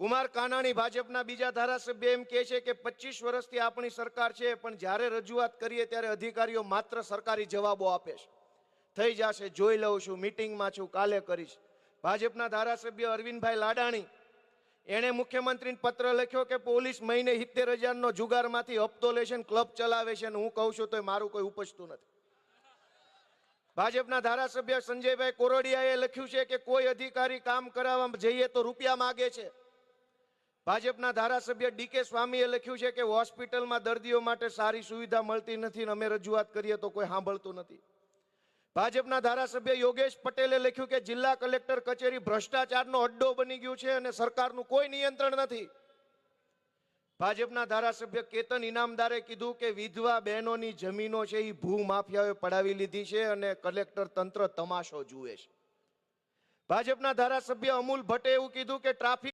કુમાર કાનાણી ભાજપના બીજા ધારાસભ્ય એમ કહે છે કે 25 વર્ષથી આપણી સરકાર છે, પણ જ્યારે રજૂઆત કરીએ ત્યારે અધિકારીઓ માત્ર સરકારી જવાબો આપે છે. થઈ જશે, જોઈ લઉં છું, મીટિંગમાં છું, કાલે કરીશ. ભાજપના ધારાસભ્ય અરવિંદભાઈ લાડાણી એણે મુખ્યમંત્રીને પત્ર લખ્યો કે પોલીસ મહિને 70,000નો જુગારમાંથી હપ્તો લે છે અને ક્લબ ચલાવે છે, અને હું કહું છું તો મારું કોઈ ઉપજતું નથી. ભાજપના ધારાસભ્ય સંજયભાઈ કોરડિયાએ લખ્યું છે કે કોઈ અધિકારી કામ કરાવવા જઈએ તો રૂપિયા માગે છે. ભાજપના ધારાસભ્ય ડીકે સ્વામીએ લખ્યું છે કે હોસ્પિટલમાં દર્દીઓ માટે સારી સુવિધા મળતી નથી અને અમે રજૂઆત કરીએ તો કોઈ સાંભળતું નથી. ભાજપના ધારાસભ્ય યોગેશ પટેલે લખ્યું કે જિલ્લા કલેક્ટર કચેરી ભ્રષ્ટાચારનો અડ્ડો બની ગયું છે અને સરકારનું કોઈ નિયંત્રણ નથી. ભાજપના ધારાસભ્ય કેતન ઇનામદારે કીધું કે વિધવા બહેનોની જમીનો છે એ ભૂ માફિયાઓએ પડાવી લીધી છે અને કલેક્ટર તંત્ર તમાશો જુએ છે. ભાજપના ધારાસભ્ય અમૂલ ભટ્ટે એવું કીધું કે ટ્રાફિક